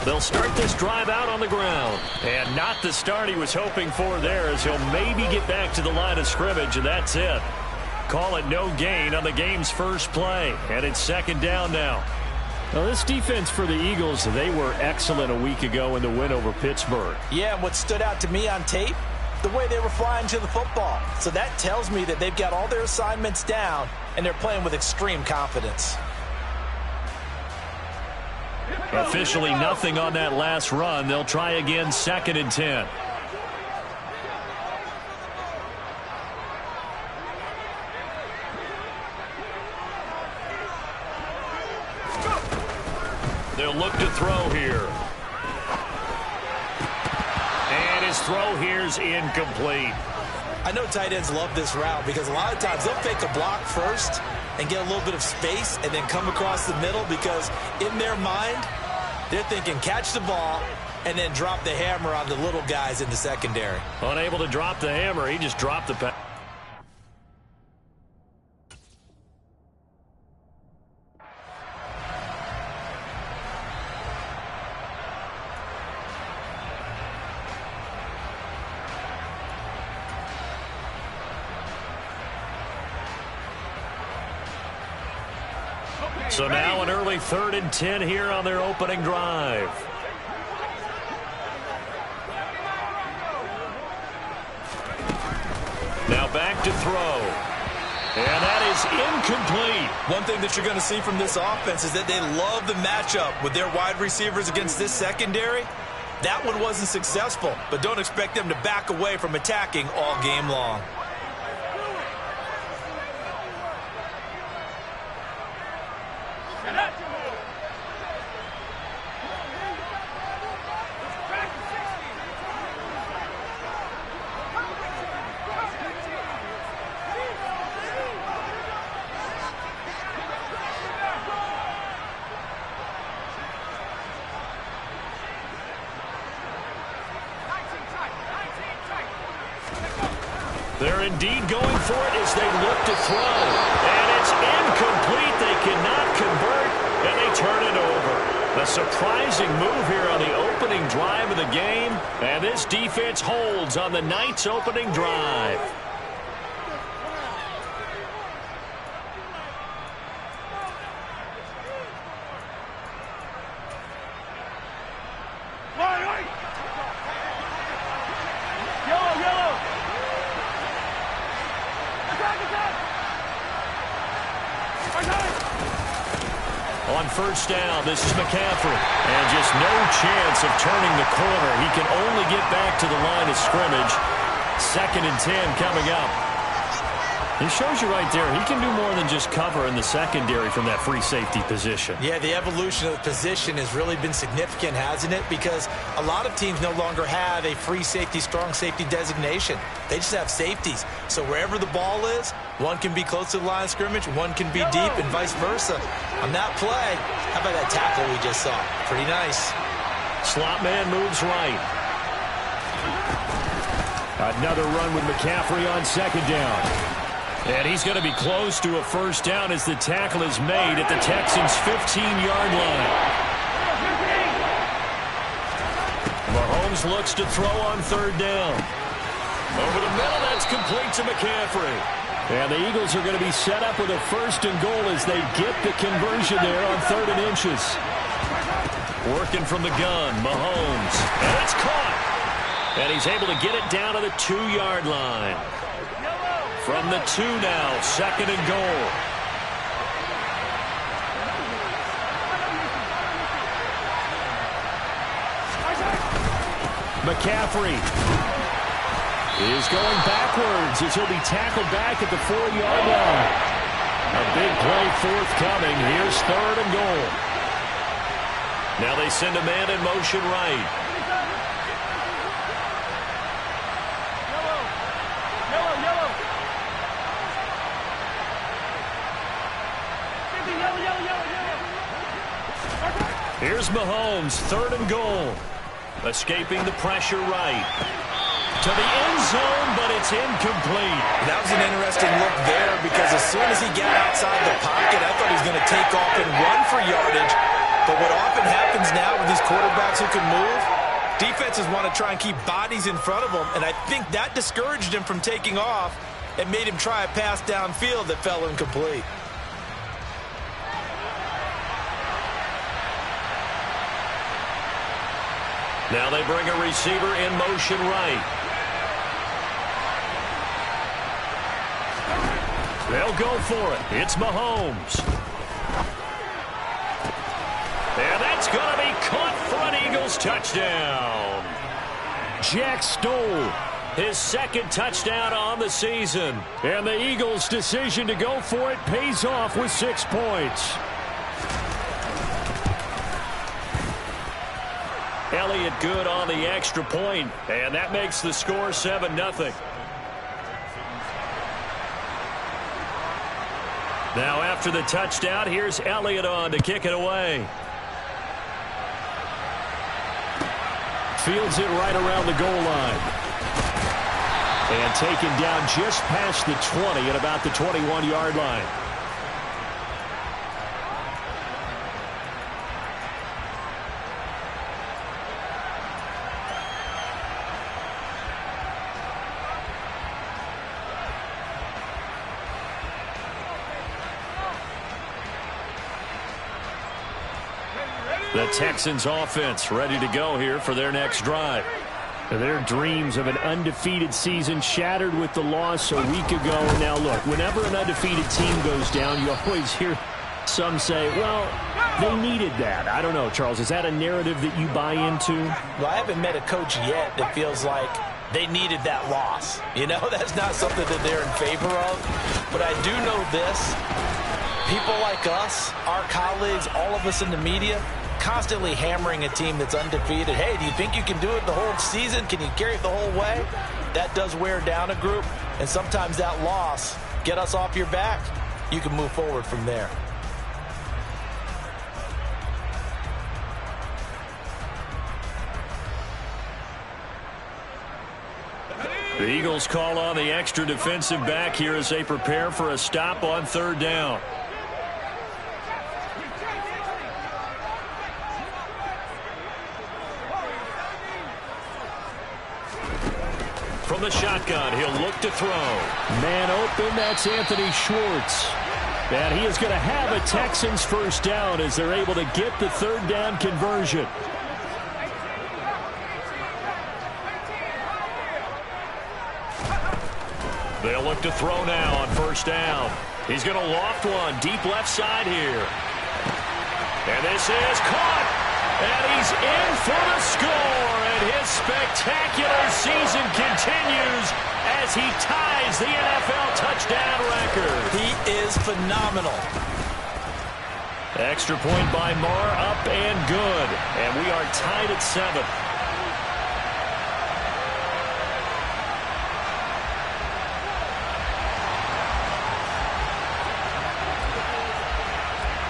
They'll start this drive out on the ground. And not the start he was hoping for there, as he'll maybe get back to the line of scrimmage, and that's it. Call it no gain on the game's first play. And it's second down now. Now, this defense for the Eagles, they were excellent a week ago in the win over Pittsburgh. Yeah, and what stood out to me on tape, the way they were flying to the football. So that tells me that they've got all their assignments down, and they're playing with extreme confidence. Officially nothing on that last run. They'll try again, 2nd and 10. They'll look to throw here. And his throw here's incomplete. I know tight ends love this route because a lot of times they'll fake a block first and get a little bit of space and then come across the middle, because in their mind, they're thinking catch the ball and then drop the hammer on the little guys in the secondary. Unable to drop the hammer, he just dropped the pass. So now an early 3rd and 10 here on their opening drive. Now back to throw. And that is incomplete. One thing that you're going to see from this offense is that they love the matchup with their wide receivers against this secondary. That one wasn't successful, but don't expect them to back away from attacking all game long. They're indeed going for it as they look to throw. And it's incomplete. They cannot convert, and they turn it over. A surprising move here on the opening drive of the game. And this defense holds on the night's opening drive. On first down, this is McCaffrey. And just no chance of turning the corner. He can only get back to the line of scrimmage. 2nd and 10 coming up. He shows you right there, he can do more than just cover in the secondary from that free safety position. Yeah, the evolution of the position has really been significant, hasn't it? Because a lot of teams no longer have a free safety, strong safety designation. They just have safeties. So wherever the ball is, one can be close to the line of scrimmage, one can be deep, and vice versa. On that play, how about that tackle we just saw? Pretty nice. Slot man moves right. Another run with McCaffrey on 2nd down. And he's going to be close to a first down as the tackle is made at the Texans' 15-yard line. Mahomes looks to throw on 3rd down. Over the middle, that's complete to McCaffrey. And the Eagles are going to be set up with a 1st and goal as they get the conversion there on 3rd and inches. Working from the gun, Mahomes. And it's caught. And he's able to get it down to the 2-yard line. From the 2 now, 2nd and goal. McCaffrey is going backwards as he'll be tackled back at the 4-yard line. A big play forthcoming. Here's 3rd and goal. Now they send a man in motion right. Here's Mahomes, 3rd and goal. Escaping the pressure right. To the end zone, but it's incomplete. That was an interesting look there because as soon as he got outside the pocket, I thought he was going to take off and run for yardage. But what often happens now with these quarterbacks who can move, defenses want to try and keep bodies in front of them, and I think that discouraged him from taking off and made him try a pass downfield that fell incomplete. Now they bring a receiver in motion right. They'll go for it. It's Mahomes. And that's going to be caught for an Eagles touchdown. Jack Stoll, his second touchdown on the season. And the Eagles' decision to go for it pays off with 6 points. Elliott good on the extra point, and that makes the score 7-0. Now after the touchdown, here's Elliott on to kick it away. Fields it right around the goal line. And taken down just past the 20 at about the 21-yard line. The Texans offense ready to go here for their next drive. Their dreams of an undefeated season shattered with the loss a week ago. Now look, whenever an undefeated team goes down, you always hear some say, well, they needed that. I don't know, Charles, is that a narrative that you buy into? Well, I haven't met a coach yet that feels like they needed that loss. You know, that's not something that they're in favor of. But I do know this. People like us, our colleagues, all of us in the media, constantly hammering a team that's undefeated. Hey, do you think you can do it the whole season? Can you carry it the whole way? That does wear down a group, and sometimes that loss, get us off your back, you can move forward from there. The Eagles call on the extra defensive back here as they prepare for a stop on third down. From the shotgun, he'll look to throw. Man open, that's Anthony Schwartz. And he is going to have a Texans first down as they're able to get the third down conversion. They'll look to throw now on first down. He's going to loft one deep left side here. And this is caught. And he's in for the score. And his spectacular season continues as he ties the NFL touchdown record. He is phenomenal. Extra point by Marr, up and good. And we are tied at 7.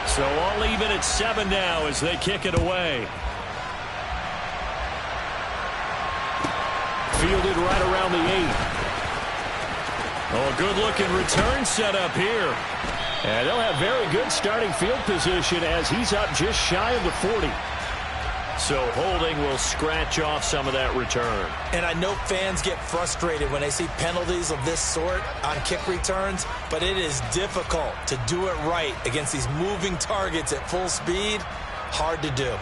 So all even at 7 now as they kick it away. Fielded right around the 8. Oh, a good-looking return set up here. And they'll have very good starting field position as he's up just shy of the 40. So holding will scratch off some of that return. And I know fans get frustrated when they see penalties of this sort on kick returns, but it is difficult to do it right against these moving targets at full speed. Hard to do.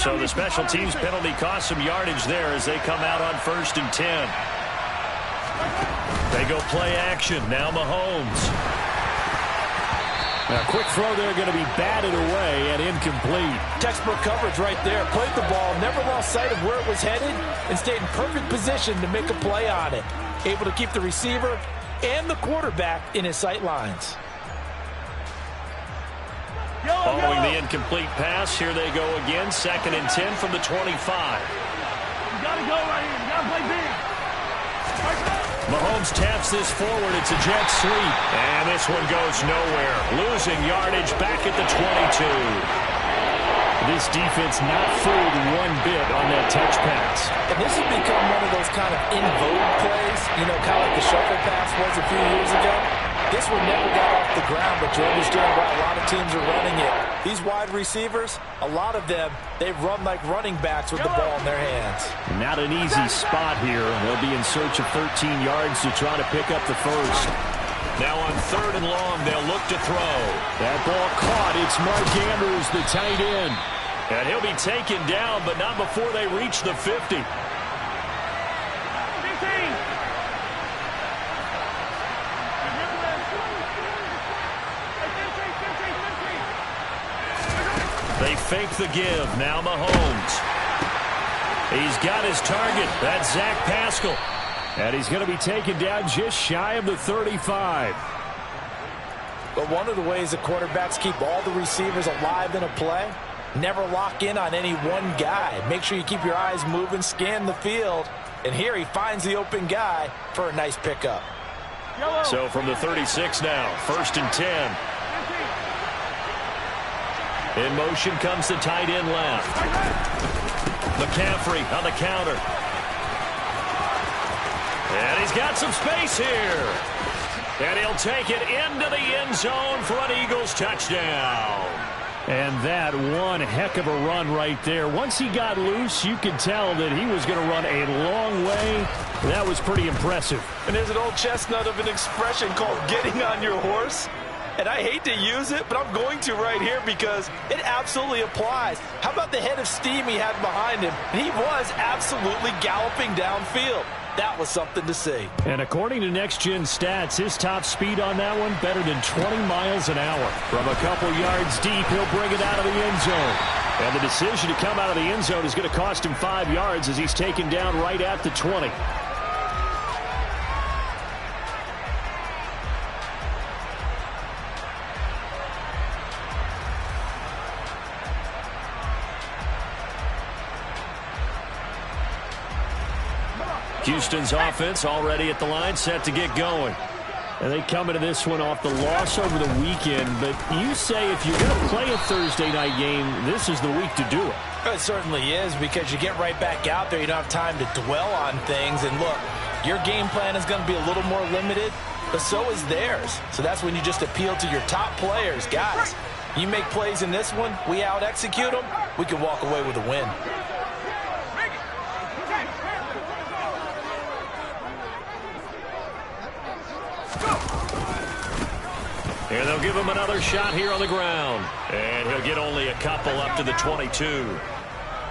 So the special teams penalty cost some yardage there as they come out on 1st and 10. They go play action. Now Mahomes. A quick throw there going to be batted away and incomplete. Textbook coverage right there. Played the ball, never lost sight of where it was headed, and stayed in perfect position to make a play on it. Able to keep the receiver and the quarterback in his sight lines. Following the incomplete pass, here they go again. 2nd and 10 from the 25. You gotta go right here. You gotta play big. Mahomes taps this forward. It's a jet sweep. And this one goes nowhere. Losing yardage back at the 22. This defense not fooled one bit on that touch pass. And this has become one of those kind of in vogue plays, you know, kind of like the shuffle pass was a few years ago. This one never got off the ground, but you understand why a lot of teams are running it. These wide receivers, a lot of them, they run like running backs with the ball in their hands. Not an easy spot here. They'll be in search of 13 yards to try to pick up the first. Now on 3rd and long, they'll look to throw. That ball caught. It's Mark Andrews, the tight end. And he'll be taken down, but not before they reach the 50. 15. They fake the give. Now Mahomes. He's got his target. That's Zach Pascal. And he's going to be taken down just shy of the 35. But one of the ways the quarterbacks keep all the receivers alive in a play, never lock in on any one guy. Make sure you keep your eyes moving, scan the field. And here he finds the open guy for a nice pickup. So from the 36 now, 1st and 10. In motion comes the tight end left. McCaffrey on the counter. And he's got some space here. And he'll take it into the end zone for an Eagles touchdown. And that one heck of a run right there. Once he got loose, you could tell that he was going to run a long way. That was pretty impressive. And there's an old chestnut of an expression called getting on your horse. And I hate to use it, but I'm going to right here because it absolutely applies. How about the head of steam he had behind him? He was absolutely galloping downfield. That was something to see. And according to Next Gen Stats, his top speed on that one better than 20 miles an hour. From a couple yards deep, he'll bring it out of the end zone. And the decision to come out of the end zone is going to cost him 5 yards as he's taken down right at the 20. Houston's offense already at the line, set to get going. And they come into this one off the loss over the weekend. But you say if you're going to play a Thursday night game, this is the week to do it. It certainly is, because you get right back out there. You don't have time to dwell on things. And look, your game plan is going to be a little more limited, but so is theirs. So that's when you just appeal to your top players. Guys, you make plays in this one, we out-execute them, we can walk away with a win. And they'll give him another shot here on the ground. And he'll get only a couple up to the 22.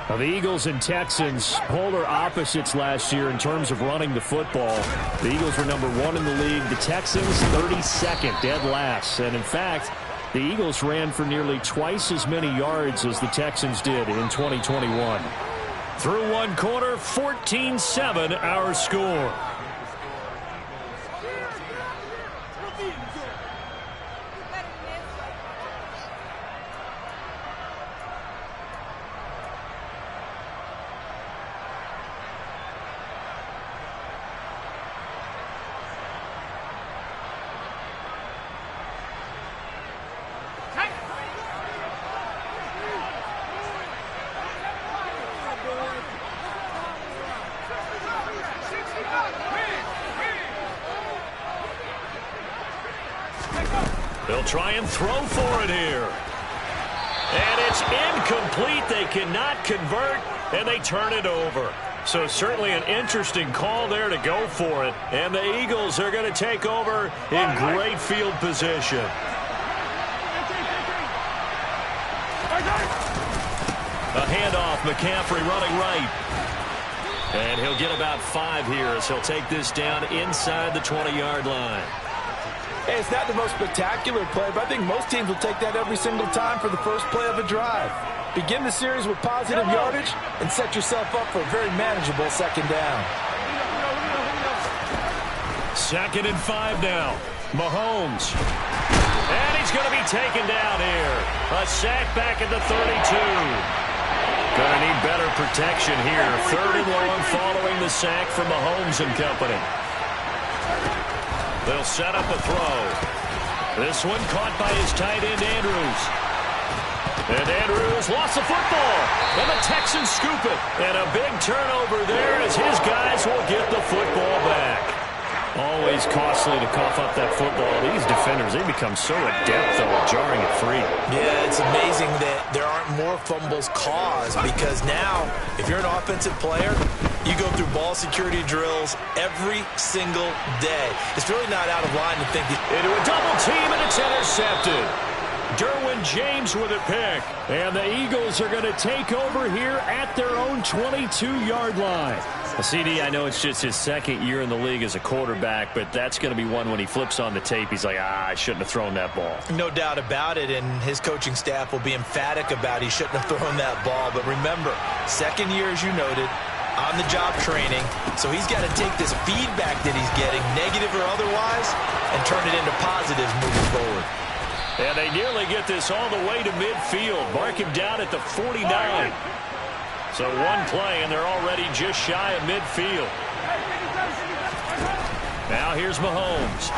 Now, the Eagles and Texans, polar opposites last year in terms of running the football. The Eagles were #1 in the league. The Texans, 32nd, dead last. And, in fact, the Eagles ran for nearly twice as many yards as the Texans did in 2021. Through one quarter, 14-7 our score. They'll try and throw for it here. And it's incomplete. They cannot convert, and they turn it over. So certainly an interesting call there to go for it. And the Eagles are going to take over in great field position. A handoff, McCaffrey running right. And he'll get about 5 here as he'll take this down inside the 20-yard line. Hey, it's not the most spectacular play, but I think most teams will take that every single time for the first play of a drive. Begin the series with positive yardage and set yourself up for a very manageable second down. 2nd and 5 now. Mahomes. And he's going to be taken down here. A sack back at the 32. Going to need better protection here. 3rd and long following the sack from Mahomes and company. They'll set up a throw. This one caught by his tight end, Andrews. And Andrews lost the football. And the Texans scoop it. And a big turnover there as his guys will get the football back. Always costly to cough up that football. These defenders, they become so adept, though, at jarring it free. Yeah, it's amazing that there aren't more fumbles caused because now, if you're an offensive player, you go through ball security drills every single day. It's really not out of line to think into a double team, and it's intercepted. Derwin James with a pick. And the Eagles are going to take over here at their own 22-yard line. CD, I know it's just his second year in the league as a quarterback, but that's going to be one when he flips on the tape. He's like, I shouldn't have thrown that ball. No doubt about it, and his coaching staff will be emphatic about he shouldn't have thrown that ball. But remember, second year, as you noted, on-the-job training, so he's got to take this feedback that he's getting, negative or otherwise, and turn it into positives moving forward. And they nearly get this all the way to midfield. Mark him down at the 49. So one play, and they're already just shy of midfield. Now here's Mahomes.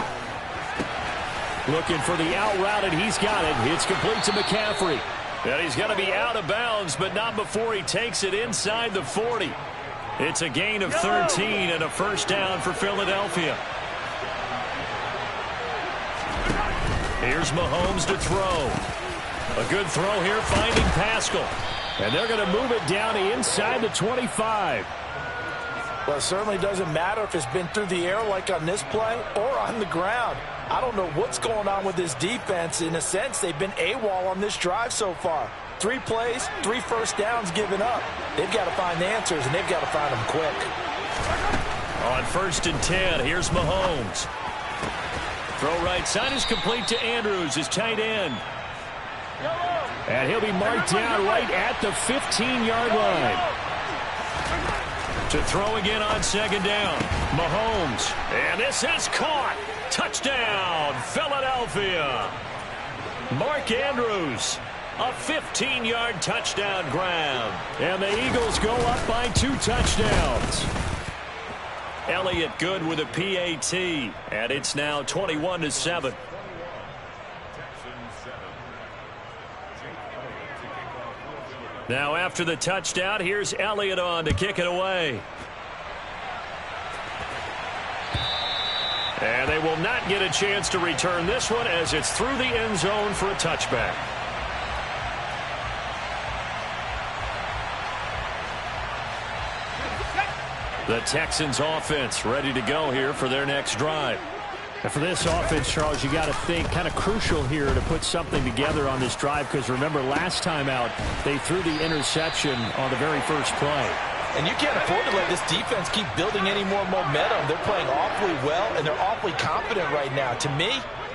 Looking for the out route, and he's got it. It's complete to McCaffrey. And he's going to be out of bounds, but not before he takes it inside the 40. It's a gain of 13 and a first down for Philadelphia. Here's Mahomes to throw. A good throw here, finding Pascal. And they're going to move it down inside the 25. Well, it certainly doesn't matter if it's been through the air like on this play or on the ground. I don't know what's going on with this defense. In a sense, they've been AWOL on this drive so far. 3 plays, 3 first downs given up. They've got to find the answers, and they've got to find them quick. On 1st and 10, here's Mahomes. Throw right side is complete to Andrews, his tight end. And he'll be marked down right at the 15-yard line. To throw again on 2nd down. Mahomes. And this is caught. Touchdown, Philadelphia. Mark Andrews. A 15-yard touchdown grab. And the Eagles go up by 2 touchdowns. Elliott good with a PAT. And it's now 21-7. Now after the touchdown, here's Elliott on to kick it away. And they will not get a chance to return this one as it's through the end zone for a touchback. The Texans offense ready to go here for their next drive. And for this offense, Charles, you got to think kind of crucial here to put something together on this drive because remember last time out they threw the interception on the very first play. And you can't afford to let this defense keep building any more momentum. They're playing awfully well, and they're awfully confident right now. To me,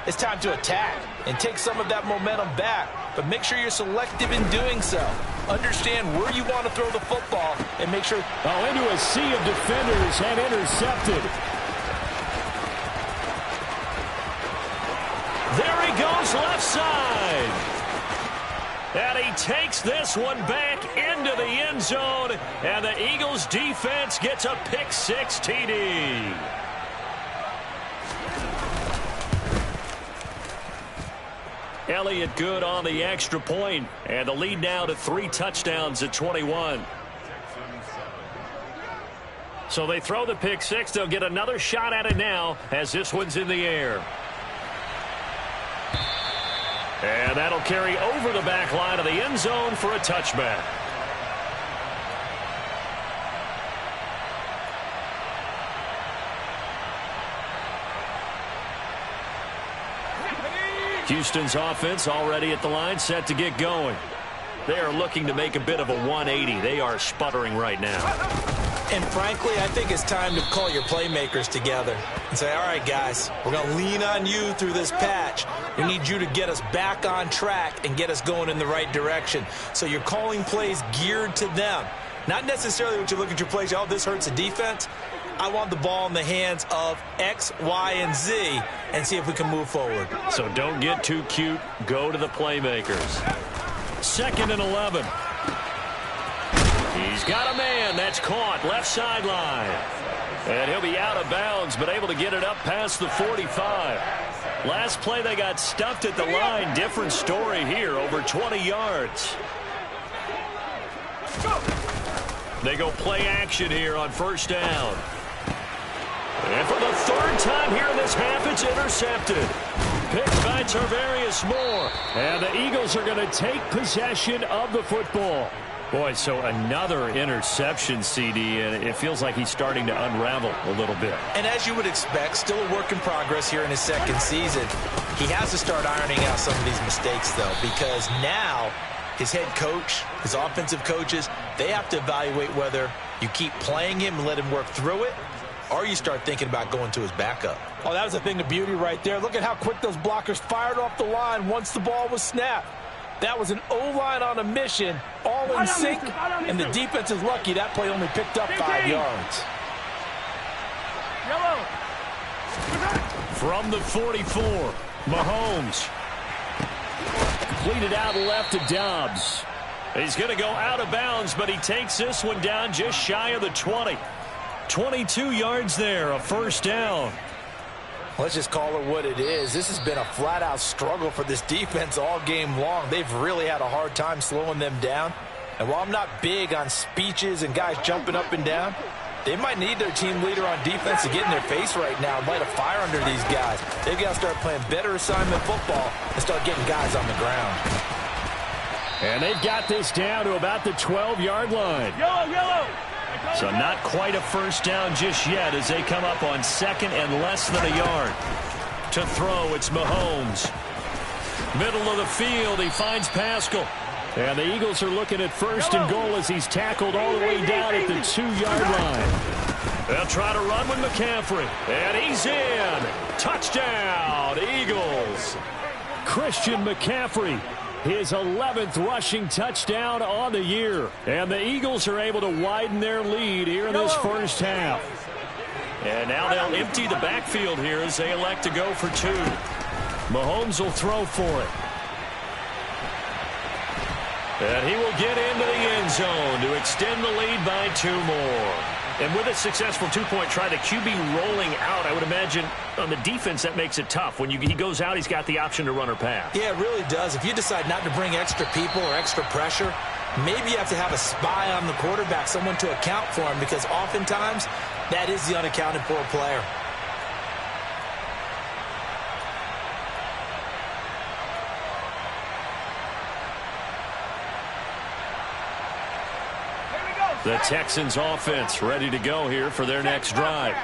it's time to attack and take some of that momentum back. But make sure you're selective in doing so. Understand where you want to throw the football and make sure... Oh, into a sea of defenders and intercepted. There he goes left side. And he takes this one back into the end zone. And the Eagles defense gets a pick-6 TD. Elliott good on the extra point. And the lead now to 3 touchdowns at 21. So they throw the pick-6. They'll get another shot at it now as this one's in the air. And that'll carry over the back line of the end zone for a touchback. Houston's offense already at the line, set to get going. They are looking to make a bit of a 180. They are sputtering right now. And frankly, I think it's time to call your playmakers together and say, all right, guys, we're going to lean on you through this patch. We need you to get us back on track and get us going in the right direction. So you're calling plays geared to them. Not necessarily what you look at your plays, oh, this hurts the defense. I want the ball in the hands of X, Y, and Z and see if we can move forward. So don't get too cute. Go to the playmakers. 2nd and 11. He's got a man that's caught left sideline. And he'll be out of bounds, but able to get it up past the 45. Last play they got stuffed at the line. Different story here, over 20 yards. They go play action here on first down. And for the third time here in this half, it's intercepted. Picked by Tarvarius Moore. And the Eagles are going to take possession of the football. Boy, so another interception, CD, and it feels like he's starting to unravel a little bit. And as you would expect, still a work in progress here in his second season. He has to start ironing out some of these mistakes, though, because now his head coach, his offensive coaches, they have to evaluate whether you keep playing him and let him work through it, or you start thinking about going to his backup. Oh, that was a thing of beauty right there. Look at how quick those blockers fired off the line once the ball was snapped. That was an O-line on a mission, all in sync, and the defense is lucky that play only picked up 5 yards. Yellow. From the 44, Mahomes. Completed out left to Dobbs. He's going to go out of bounds, but he takes this one down just shy of the 20. 22 yards there, a first down. Let's just call it what it is. This has been a flat-out struggle for this defense all game long. They've really had a hard time slowing them down. And while I'm not big on speeches and guys jumping up and down, they might need their team leader on defense to get in their face right now and light a fire under these guys. They've got to start playing better assignment football and start getting guys on the ground. And they've got this down to about the 12-yard line. Yellow. So not quite a first down just yet as they come up on second and less than a yard. To throw, it's Mahomes. Middle of the field, he finds Pascal. And the Eagles are looking at first and goal as he's tackled all the way down at the 2-yard line. They'll try to run with McCaffrey. And he's in. Touchdown, Eagles. Christian McCaffrey. His 11th rushing touchdown on the year. And the Eagles are able to widen their lead here in this first half. And now they'll empty the backfield here as they elect to go for two. Mahomes will throw for it. And he will get into the end zone to extend the lead by 2 more. And with a successful two-point try, the QB rolling out, I would imagine on the defense that makes it tough. When he goes out, he's got the option to run or pass. Yeah, it really does. If you decide not to bring extra people or extra pressure, maybe you have to have a spy on the quarterback, someone to account for him, because oftentimes that is the unaccounted for player. The Texans offense ready to go here for their next drive.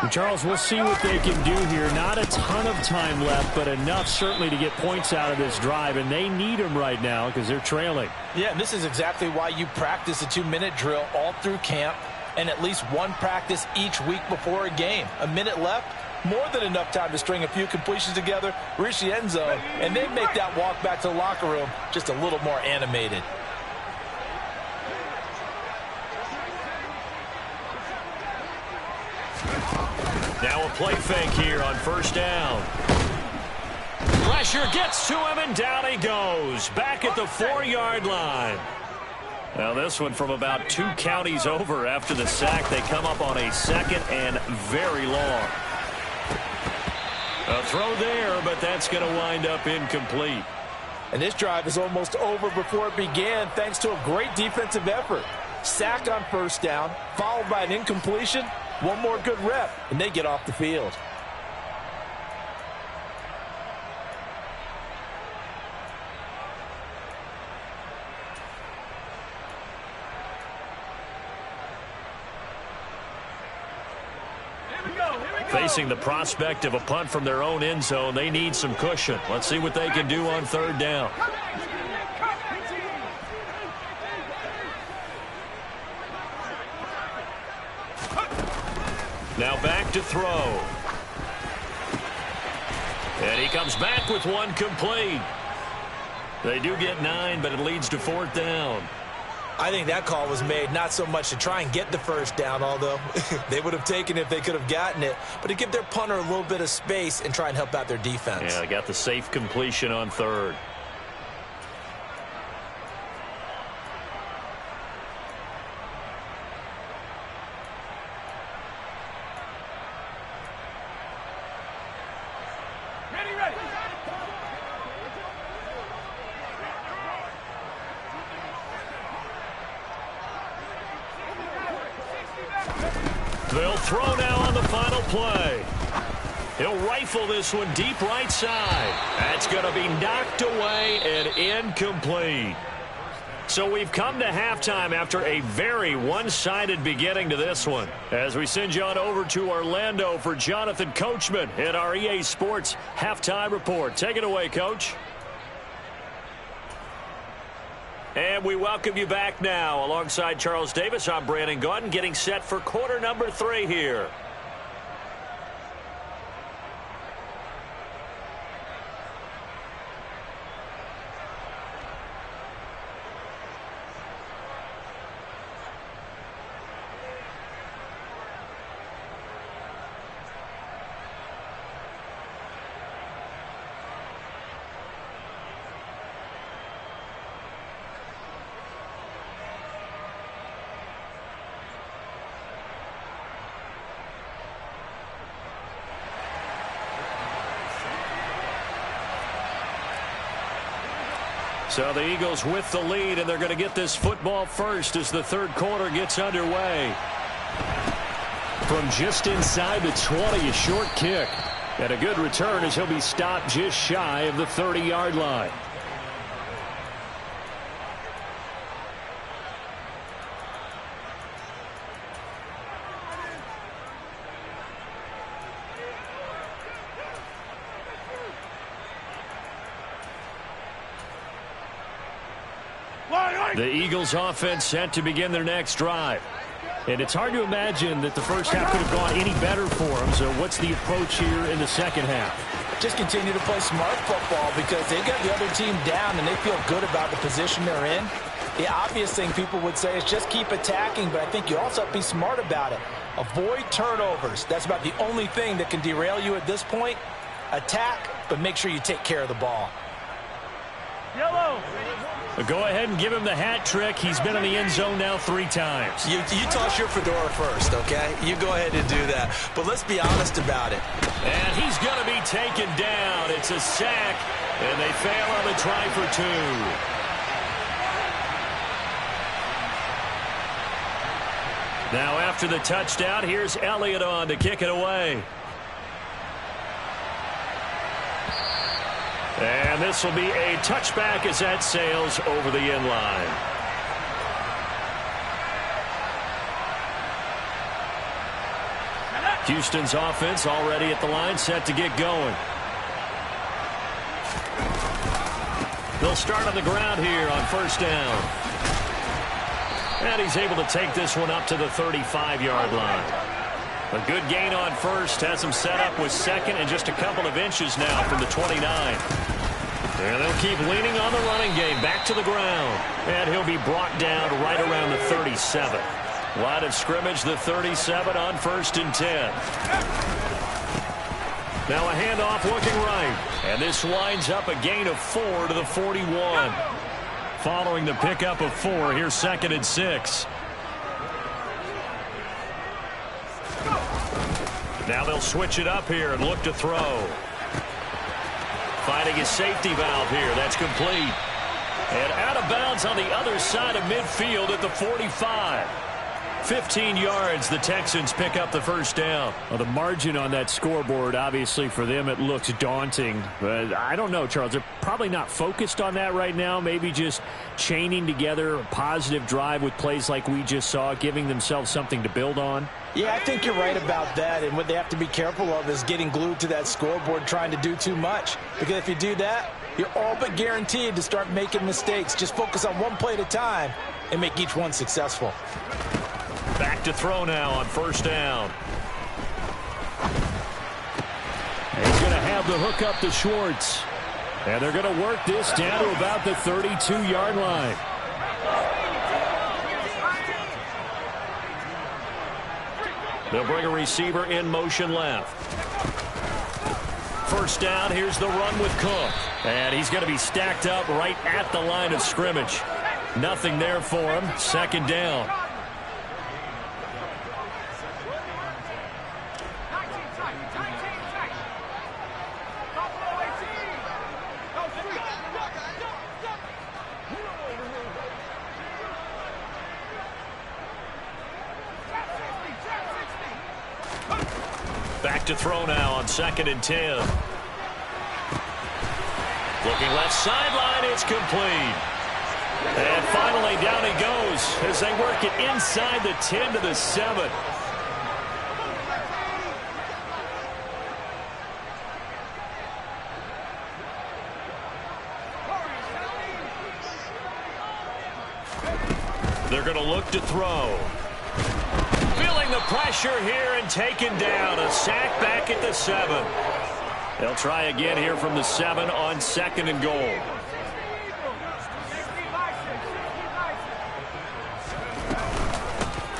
And Charles, we'll see what they can do here. Not a ton of time left, but enough certainly to get points out of this drive, and they need them right now because they're trailing. Yeah, and this is exactly why you practice a 2-minute drill all through camp and at least one practice each week before a game. A minute left, more than enough time to string a few completions together, reach the end zone, and then make that walk back to the locker room just a little more animated. Now a play fake here on first down. Pressure gets to him, and down he goes. Back at the 4-yard line. Now this one from about 2 counties over after the sack. They come up on a second and very long. A throw there, but that's going to wind up incomplete. And this drive is almost over before it began thanks to a great defensive effort. Sack on first down, followed by an incompletion. One more good rep, and they get off the field. Facing the prospect of a punt from their own end zone, they need some cushion. Let's see what they can do on third down. Now back to throw. And he comes back with one complete. They do get 9, but it leads to 4th down. I think that call was made not so much to try and get the first down, although they would have taken it if they could have gotten it, but to give their punter a little bit of space and try and help out their defense. Yeah, they got the safe completion on third. They'll throw now on the final play. He'll rifle this one deep right side. That's going to be knocked away and incomplete. So we've come to halftime after a very one-sided beginning to this one. As we send you on over to Orlando for Jonathan Coachman in our EA Sports Halftime Report. Take it away, Coach. And we welcome you back now. Alongside Charles Davis, I'm Brandon Gaudin, getting set for quarter number 3 here. So the Eagles with the lead, and they're going to get this football first as the third quarter gets underway. From just inside the 20, a short kick. And a good return as he'll be stopped just shy of the 30-yard line. The Eagles offense set to begin their next drive. And it's hard to imagine that the first half could have gone any better for them. So what's the approach here in the second half? Just continue to play smart football because they got the other team down and they feel good about the position they're in. The obvious thing people would say is just keep attacking, but I think you also have to be smart about it. Avoid turnovers. That's about the only thing that can derail you at this point. Attack, but make sure you take care of the ball. Yellow. Go ahead and give him the hat trick. He's been in the end zone now 3 times. You toss your fedora first, okay? You go ahead and do that. But let's be honest about it. And he's going to be taken down. It's a sack, and they fail on the try for 2. Now after the touchdown, here's Elliott on to kick it away. And this will be a touchback as that sails over the end line. Houston's offense already at the line, set to get going. They'll start on the ground here on first down. And he's able to take this one up to the 35-yard line. A good gain on first, has him set up with second and just a couple of inches now from the 29. And they'll keep leaning on the running game, back to the ground. And he'll be brought down right around the 37. Line of scrimmage, the 37 on 1st and 10. Now a handoff looking right. And this winds up a gain of 4 to the 41. Following the pickup of 4, here's 2nd and 6. Now they'll switch it up here and look to throw. Finding his safety valve here. That's complete. And out of bounds on the other side of midfield at the 45. 15 yards, the Texans pick up the first down. Well, the margin on that scoreboard, obviously for them, it looks daunting. But I don't know, Charles. They're probably not focused on that right now. Maybe just chaining together a positive drive with plays like we just saw, giving themselves something to build on. Yeah, I think you're right about that. And what they have to be careful of is getting glued to that scoreboard trying to do too much. Because if you do that, you're all but guaranteed to start making mistakes. Just focus on one play at a time and make each one successful. Back to throw now on first down. He's going to have the hook up to Schwartz. And they're going to work this down to about the 32-yard line. They'll bring a receiver in motion left. First down, here's the run with Cook. And he's going to be stacked up right at the line of scrimmage. Nothing there for him. 2nd down. to throw now on 2nd and 10. Looking left sideline, it's complete. And finally down he goes as they work it inside the 10 to the 7. They're going to look to throw. Feeling the pressure here and taken down. A sack back at the 7. They'll try again here from the 7 on 2nd and goal.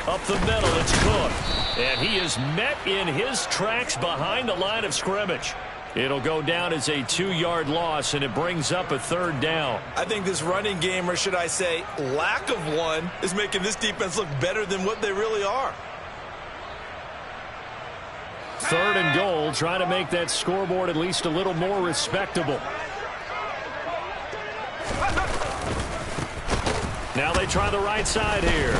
Up the middle, it's Cook. And he is met in his tracks behind the line of scrimmage. It'll go down as a 2-yard loss, and it brings up a 3rd down. I think this running game, or should I say lack of one, is making this defense look better than what they really are. 3rd and goal, trying to make that scoreboard at least a little more respectable. Now they try the right side here.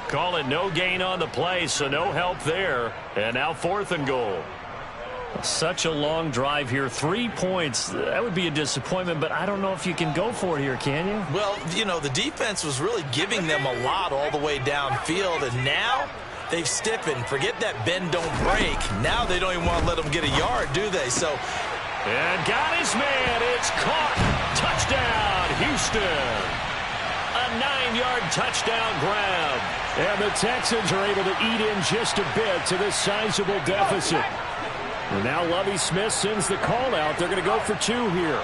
Call it no gain on the play, so no help there. And now 4th and goal. Such a long drive here. 3 points. That would be a disappointment, but I don't know if you can go for it here, can you? Well, you know, the defense was really giving them a lot all the way downfield, and now they've stiffened. Forget that bend, don't break. Now they don't even want to let them get a yard, do they? So, and got his man. It's caught. Touchdown, Houston. A 9-yard touchdown grab. And the Texans are able to eat in just a bit to this sizable deficit. And now Lovie Smith sends the call out. They're going to go for 2 here.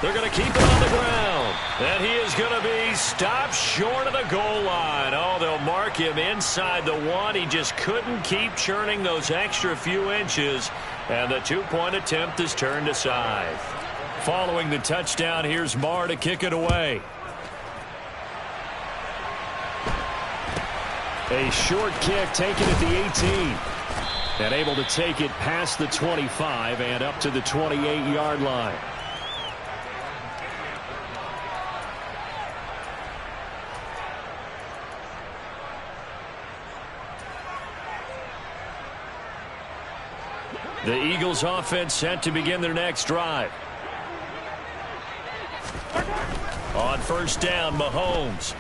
They're going to keep it on the ground. And he is going to be stopped short of the goal line. Oh, they'll mark him inside the 1. He just couldn't keep churning those extra few inches. And the 2-point attempt is turned aside. Following the touchdown, here's Marr to kick it away. A short kick taken at the 18. And able to take it past the 25 and up to the 28-yard line. The Eagles offense set to begin their next drive. On 1st down, Mahomes.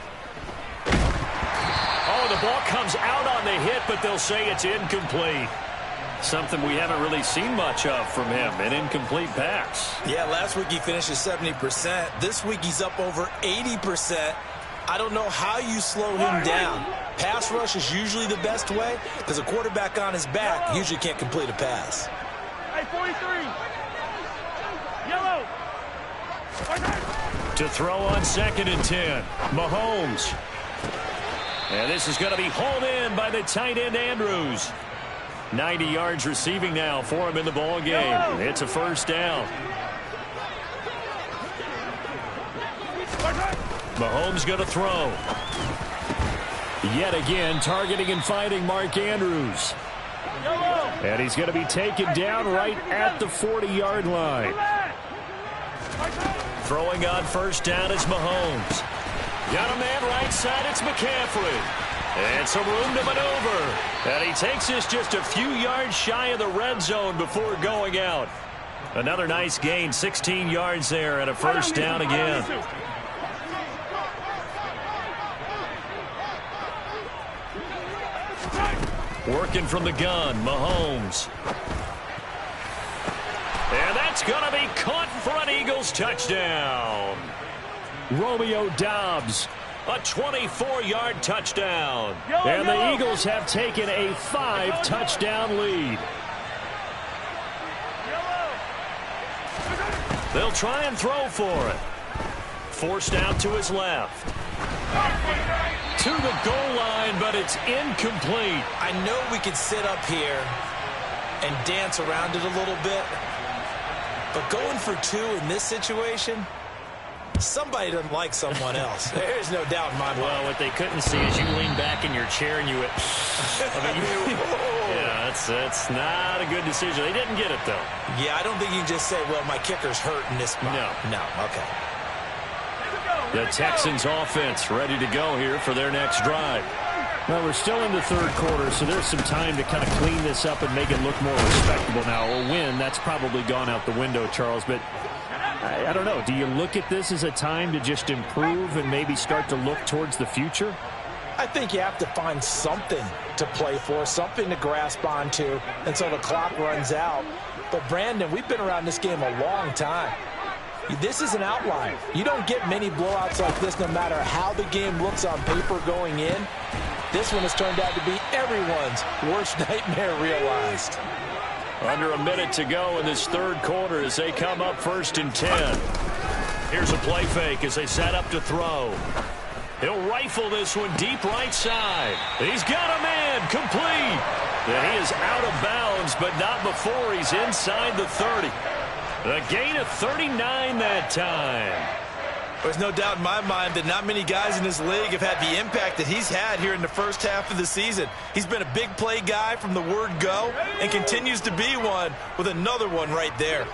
Oh, the ball comes out on the hit, but they'll say it's incomplete. Something we haven't really seen much of from him, an incomplete pass. Yeah, last week he finished at 70%. This week he's up over 80%. I don't know how you slow him down. Pass rush is usually the best way because a quarterback on his back usually can't complete a pass. Hey, 43. Yellow. To throw on 2nd and 10. Mahomes. And this is going to be hauled in by the tight end Andrews. 90 yards receiving now for him in the ball game. It's a 1st down. Mahomes going to throw. Yet again, targeting and finding Mark Andrews. And he's going to be taken down right at the 40-yard line. Throwing on 1st down is Mahomes. Got a man right side, it's McCaffrey. And some room to maneuver. And he takes us just a few yards shy of the red zone before going out. Another nice gain, 16 yards there and a 1st down again. Working from the gun, Mahomes. And that's going to be caught for an Eagles touchdown. Romeo Doubs, a 24-yard touchdown. And the Eagles have taken a 5-touchdown lead. They'll try and throw for it. Forced out to his left. To the goal line, but it's incomplete. I know we could sit up here and dance around it a little bit, but going for 2 in this situation, somebody doesn't like someone else. There's no doubt in my mind. Well, what they couldn't see is you lean back in your chair and you went, yeah, that's not a good decision. They didn't get it, though. Yeah, I don't think you can just say, well, my kicker's hurt in this spot. No, okay. The Texans offense ready to go here for their next drive. Well, we're still in the third quarter, so there's some time to kind of clean this up and make it look more respectable now. A win, that's probably gone out the window, Charles. But I don't know. Do you look at this as a time to just improve and maybe start to look towards the future? I think you have to find something to play for, something to grasp onto until the clock runs out. But, Brandon, we've been around this game a long time. This is an outlier. You don't get many blowouts like this no matter how the game looks on paper going in. This one has turned out to be everyone's worst nightmare realized. Under a minute to go in this third quarter as they come up 1st and 10. Here's a play fake as they set up to throw. He'll rifle this one deep right side. He's got a man complete. And he is out of bounds, but not before he's inside the 30. A gain of 39 that time. There's no doubt in my mind that not many guys in this league have had the impact that he's had here in the first half of the season. He's been a big play guy from the word go and continues to be one with another one right there.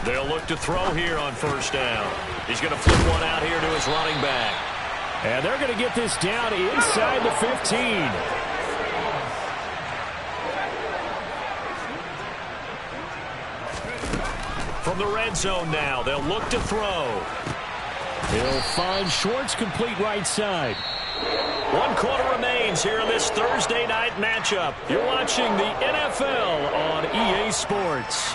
They'll look to throw here on 1st down. He's going to flip one out here to his running back. And they're going to get this down inside the 15. From the red zone now, they'll look to throw. He'll find Schwartz complete right side. 1 quarter remains here in this Thursday night matchup. You're watching the NFL on EA Sports.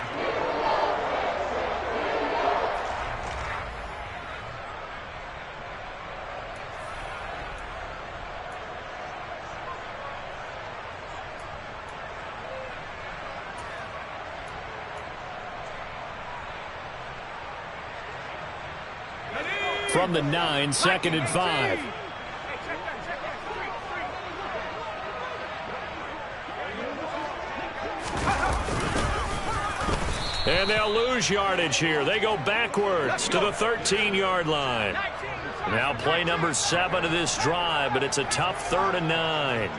From the 9, 2nd and 5. And they'll lose yardage here. They go backwards to the 13-yard line. Now play number 7 of this drive, but it's a tough 3rd and 9.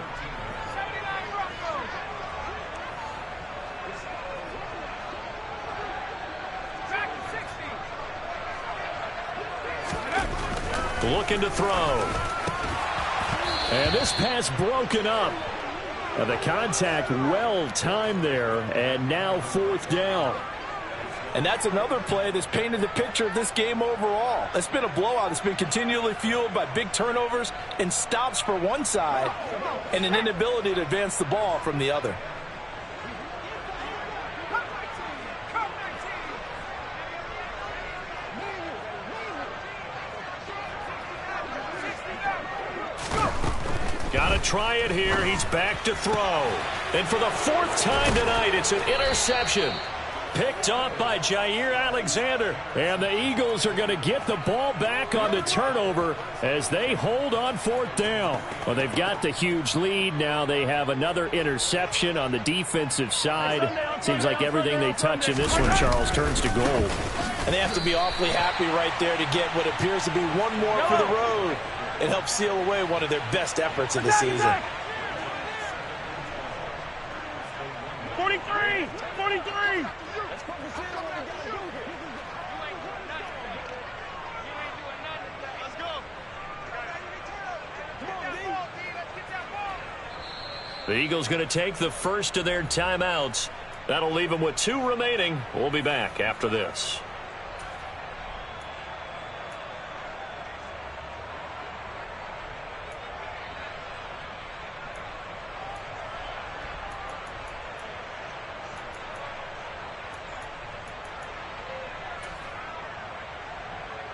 Looking to throw. And this pass broken up. The contact well timed there, and now 4th down. And that's another play that's painted the picture of this game overall. It's been a blowout. It's been continually fueled by big turnovers and stops for one side and an inability to advance the ball from the other. Got to try it here. He's back to throw. And for the 4th time tonight, it's an interception. Picked off by Jair Alexander. And the Eagles are going to get the ball back on the turnover as they hold on 4th down. Well, they've got the huge lead. Now they have another interception on the defensive side. Seems like everything they touch in this one, Charles, turns to gold. And they have to be awfully happy right there to get what appears to be one more for the road. It helps seal away one of their best efforts of the season. 43! 43! The Eagles going to take the first of their timeouts. That'll leave them with 2 remaining. We'll be back after this.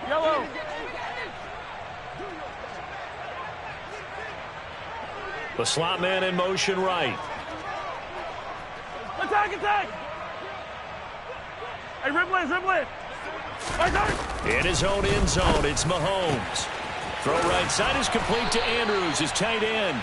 Yellow! The slot man in motion right. Attack, attack! Hey, Ripley, Ripley! In his own end zone, it's Mahomes. Throw right side is complete to Andrews, his tight end.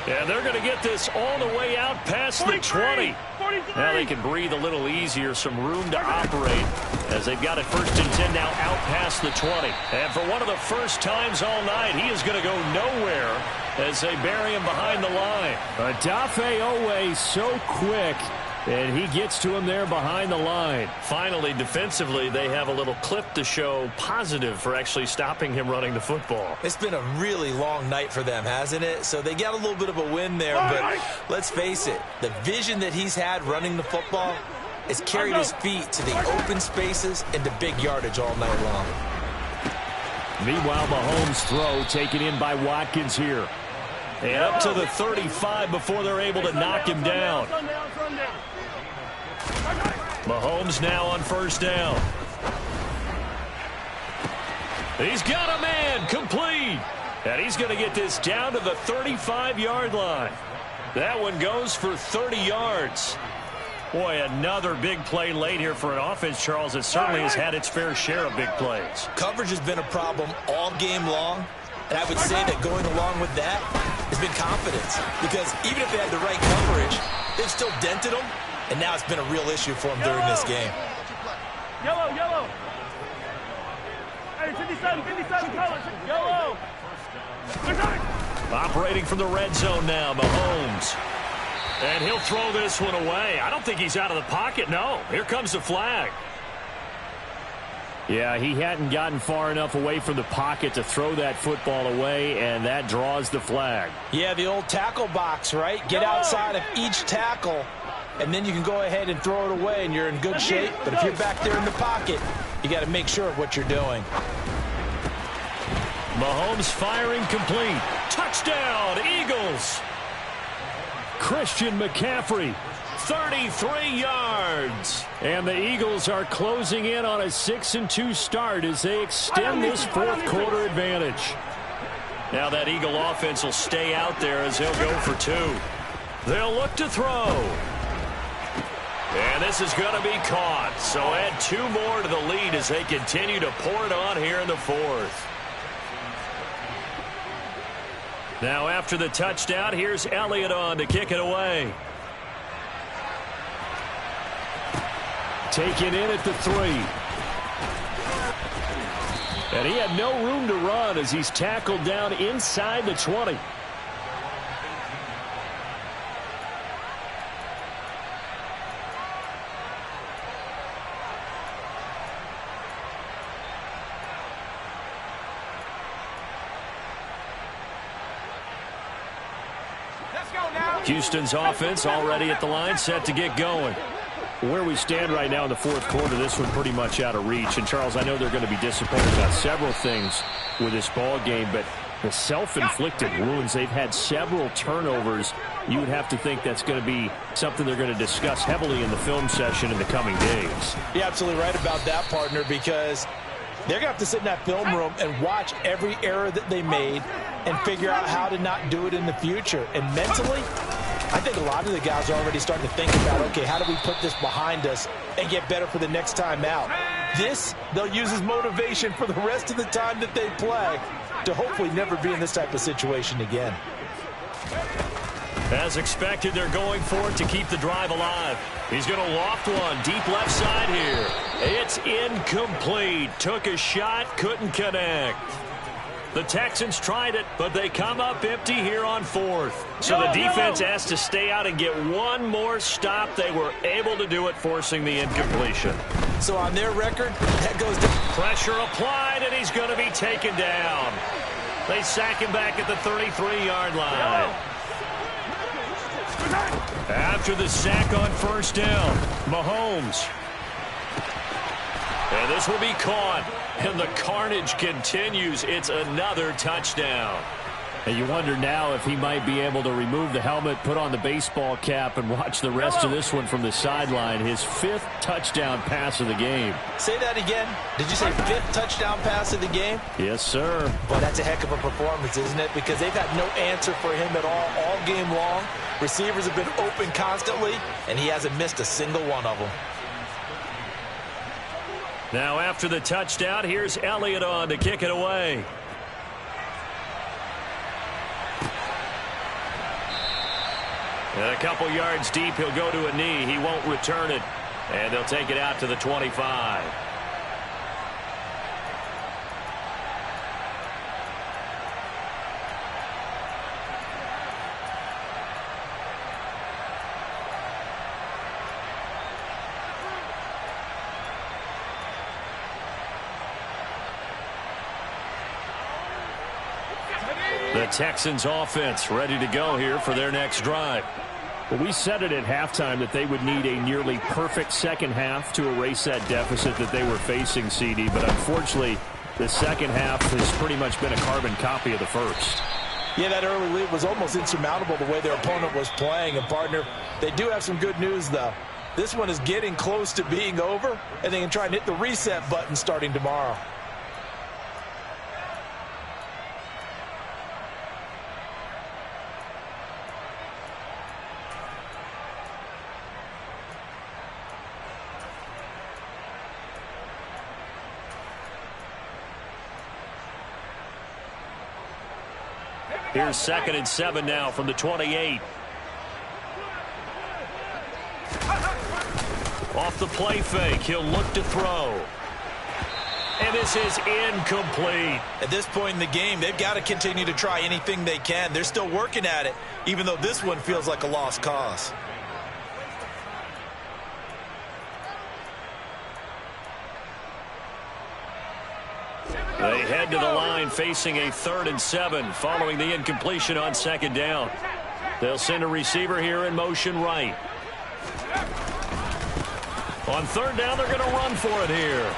And they're going to get this all the way out past the 20. 43. Now they can breathe a little easier, some room to operate as they've got it 1st and 10 now out past the 20. And for one of the first times all night, he is going to go nowhere as they bury him behind the line. Adafe Owe so quick, and he gets to him there behind the line. Finally, defensively, they have a little clip to show positive for actually stopping him running the football. It's been a really long night for them, hasn't it? So they got a little bit of a win there, but let's face it, the vision that he's had running the football has carried his feet to the open spaces and to big yardage all night long. Meanwhile, Mahomes' throw taken in by Watkins here. And up to the 35 before they're able to knock him down. Mahomes now on 1st down. He's got a man, complete. And he's going to get this down to the 35-yard line. That one goes for 30 yards. Boy, another big play late here for an offense, Charles, that certainly has had its fair share of big plays. Coverage has been a problem all game long, and I would say that going along with that has been confidence, because even if they had the right coverage, they've still dented them, and now it's been a real issue for them during this game. Yellow, yellow. Hey, 57 colors. Yellow. Operating from the red zone now, Mahomes. And he'll throw this one away. I don't think he's out of the pocket, no. Here comes the flag. Yeah, he hadn't gotten far enough away from the pocket to throw that football away, and that draws the flag. Yeah, the old tackle box, right? Get outside of each tackle, and then you can go ahead and throw it away, and you're in good shape. But if you're back there in the pocket, you got to make sure of what you're doing. Mahomes firing complete. Touchdown, Eagles. Christian McCaffrey, 33 yards. and the Eagles are closing in on a 6-2 start as they extend this fourth-quarter advantage. Now that Eagle offense will stay out there as they'll go for 2. They'll look to throw. And this is going to be caught. So add 2 more to the lead as they continue to pour it on here in the fourth. Now after the touchdown, here's Elliott on to kick it away. Taken in at the 3. And he had no room to run as he's tackled down inside the 20. Houston's offense already at the line, set to get going. Where we stand right now in the fourth quarter, this one pretty much out of reach. And, Charles, I know they're going to be disappointed about several things with this ball game, but the self-inflicted wounds, they've had several turnovers. You would have to think that's going to be something they're going to discuss heavily in the film session in the coming days. You're absolutely right about that, partner, because they're going to have to sit in that film room and watch every error that they made and figure out how to not do it in the future. And mentally, I think a lot of the guys are already starting to think about, okay, how do we put this behind us and get better for the next time out? This, they'll use as motivation for the rest of the time that they play to hopefully never be in this type of situation again. As expected, they're going for it to keep the drive alive. He's going to loft one deep left side here. It's incomplete. Took a shot, couldn't connect. The Texans tried it, but they come up empty here on fourth. So the defense has to stay out and get one more stop. They were able to do it, forcing the incompletion. So on their record, that goes to pressure applied, and he's going to be taken down. They sack him back at the 33-yard line. After the sack on first down, Mahomes. And this will be caught. And the carnage continues. It's another touchdown. And you wonder now if he might be able to remove the helmet, put on the baseball cap, and watch the rest of this one from the sideline. His 5th touchdown pass of the game. Say that again. Did you say 5th touchdown pass of the game? Yes, sir. Well, that's a heck of a performance, isn't it? Because they've had no answer for him at all game long. Receivers have been open constantly, and he hasn't missed a single one of them. Now after the touchdown, here's Elliott on to kick it away. And a couple yards deep, he'll go to a knee. He won't return it. And they'll take it out to the 25. The Texans offense ready to go here for their next drive. Well, we said it at halftime that they would need a nearly perfect second half to erase that deficit that they were facing, CD. But unfortunately, the second half has pretty much been a carbon copy of the first. Yeah, that early lead was almost insurmountable the way their opponent was playing. And, partner, they do have some good news, though. This one is getting close to being over, and they can try and hit the reset button starting tomorrow. Here's 2nd and 7 now from the 28. Off the play fake, he'll look to throw. And this is incomplete. At this point in the game, they've got to continue to try anything they can. They're still working at it, even though this one feels like a lost cause. They head to the line facing a 3rd and 7 following the incompletion on 2nd down. They'll send a receiver here in motion right. On 3rd down, they're going to run for it here.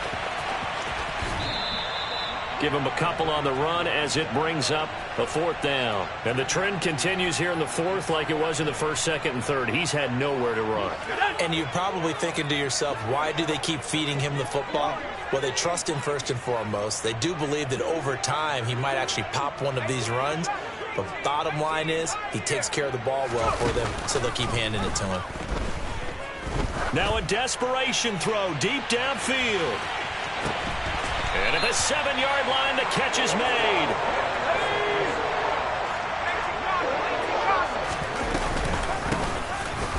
Give him a couple on the run as it brings up a 4th down. And the trend continues here in the 4th like it was in the 1st, 2nd, and 3rd. He's had nowhere to run. And you're probably thinking to yourself, why do they keep feeding him the football? Well, they trust him first and foremost. They do believe that over time he might actually pop one of these runs. But the bottom line is he takes care of the ball well for them, so they'll keep handing it to him. Now a desperation throw deep downfield. And at the 7-yard line, the catch is made.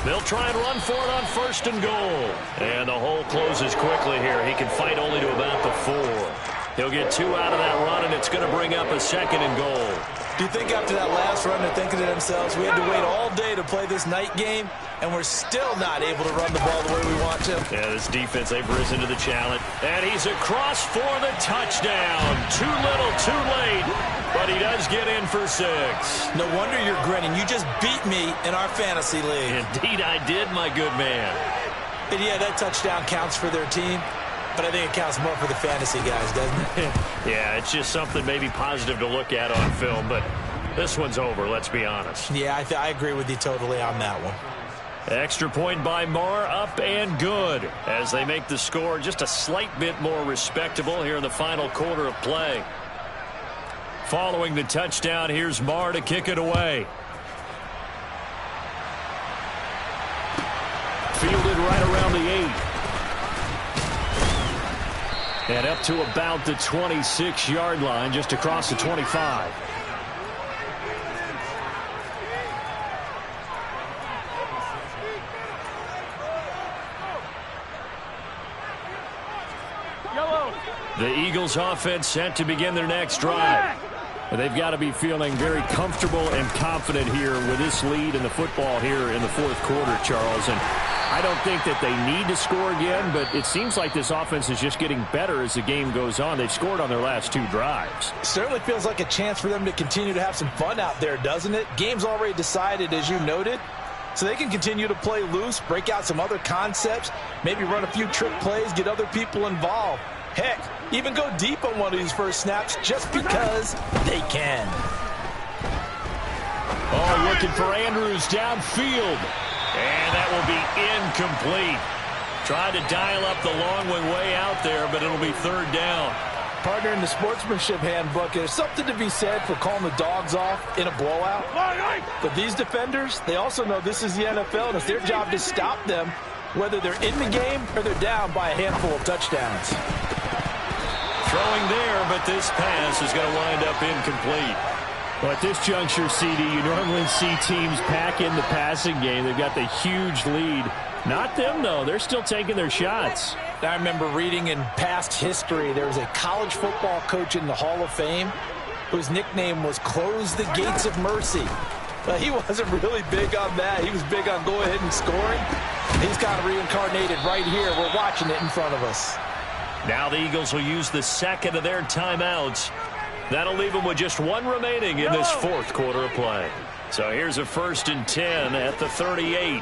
They'll try and run for it on 1st and goal. And the hole closes quickly here. He can fight only to about the 4. He'll get 2 out of that run, and it's going to bring up a 2nd and goal. Do you think after that last run they're thinking to themselves, we had to wait all day to play this night game, and we're still not able to run the ball the way we want to? Yeah, this defense, they've risen to the challenge. And he's across for the touchdown. Too little, too late. But he does get in for 6. No wonder you're grinning. You just beat me in our fantasy league. Indeed I did, my good man. And yeah, that touchdown counts for their team. But I think it counts more for the fantasy guys, doesn't it? Yeah, it's just something maybe positive to look at on film. But this one's over, let's be honest. Yeah, I agree with you totally on that one. Extra point by Marr, up and good. As they make the score just a slight bit more respectable here in the final quarter of play. Following the touchdown, here's Marr to kick it away. Fielded right around the 8. And up to about the 26-yard line, just across the 25. The Eagles offense set to begin their next drive. They've got to be feeling very comfortable and confident here with this lead in the football here in the 4th quarter, Charles. And I don't think that they need to score again, but it seems like this offense is just getting better as the game goes on. They've scored on their last 2 drives. Certainly feels like a chance for them to continue to have some fun out there, doesn't it? Game's already decided, as you noted, so they can continue to play loose, break out some other concepts, maybe run a few trick plays, get other people involved. Heck, even go deep on one of these first snaps just because they can. Oh, looking for Andrews downfield. And that will be incomplete. Tried to dial up the long one way out there, but it'll be 3rd down. Partner, in the sportsmanship handbook, there's something to be said for calling the dogs off in a blowout. But these defenders, they also know this is the NFL, and it's their job to stop them, whether they're in the game or they're down by a handful of touchdowns. Throwing there, but this pass is going to wind up incomplete. Well, at this juncture, CD, you normally see teams pack in the passing game. They've got the huge lead. Not them, though. They're still taking their shots. I remember reading in past history, there was a college football coach in the Hall of Fame whose nickname was Close the Gates of Mercy. But he wasn't really big on that. He was big on go ahead and scoring. He's kind of reincarnated right here. We're watching it in front of us. Now the Eagles will use the second of their timeouts. That'll leave them with just one remaining in this fourth quarter of play. So here's a 1st and 10 at the 38.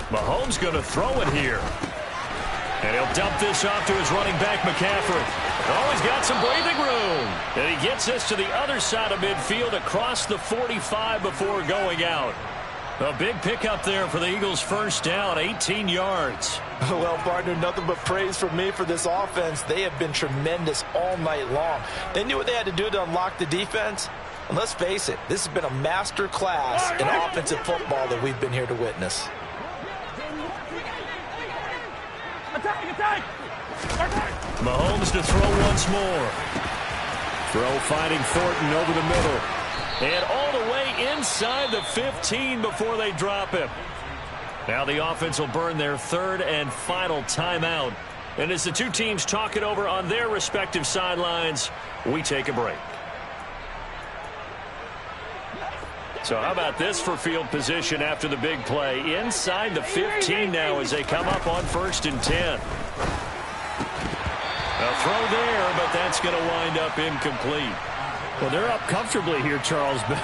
Mahomes going to throw it here. And he'll dump this off to his running back, McCaffrey. Oh, he's got some breathing room. And he gets this to the other side of midfield across the 45 before going out. A big pickup there for the Eagles' first down, 18 yards. Well, partner, nothing but praise from me for this offense. They have been tremendous all night long. They knew what they had to do to unlock the defense. And let's face it, this has been a master class in offensive football that we've been here to witness. Attack! Mahomes to throw once more. Throw finding Thornton over the middle. And all the way inside the 15 before they drop him. Now the offense will burn their third and final timeout. And as the two teams talk it over on their respective sidelines, we take a break. So how about this for field position after the big play? Inside the 15 now as they come up on 1st and 10. A throw there, but that's going to wind up incomplete. Well, they're up comfortably here, Charles, but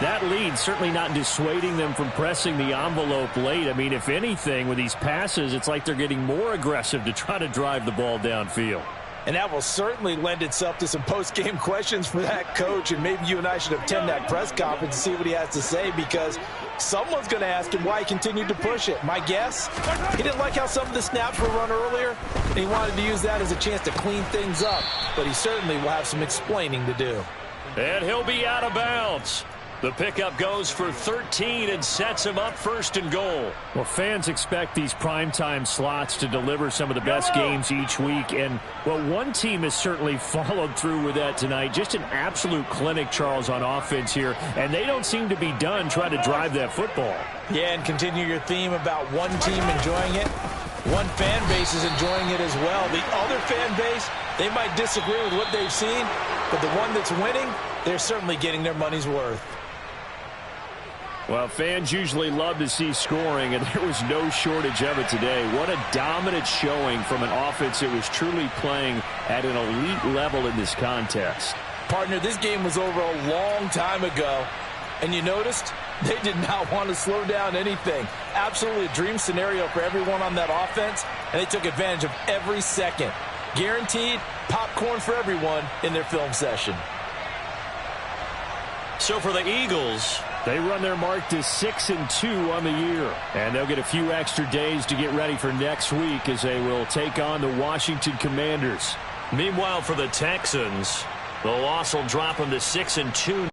that lead certainly not dissuading them from pressing the envelope late. I mean, if anything, with these passes, it's like they're getting more aggressive to try to drive the ball downfield. And that will certainly lend itself to some post-game questions for that coach, and maybe you and I should attend that press conference and see what he has to say, because someone's going to ask him why he continued to push it. My guess, he didn't like how some of the snaps were run earlier, and he wanted to use that as a chance to clean things up, but he certainly will have some explaining to do. And he'll be out of bounds. The pickup goes for 13 and sets him up 1st and goal. Well, fans expect these primetime slots to deliver some of the best games each week. And, well, one team has certainly followed through with that tonight. Just an absolute clinic, Charles, on offense here. And they don't seem to be done trying to drive that football. Yeah, and continue your theme about one team enjoying it. One fan base is enjoying it as well. The other fan base, they might disagree with what they've seen, but the one that's winning, they're certainly getting their money's worth. Well, fans usually love to see scoring, and there was no shortage of it today. What a dominant showing from an offense that was truly playing at an elite level in this contest. Partner, this game was over a long time ago, and you noticed they did not want to slow down anything. Absolutely a dream scenario for everyone on that offense, and they took advantage of every second. Guaranteed popcorn for everyone in their film session. So for the Eagles, they run their mark to 6-2 on the year. And they'll get a few extra days to get ready for next week as they will take on the Washington Commanders. Meanwhile, for the Texans, the loss will drop them to 6-2.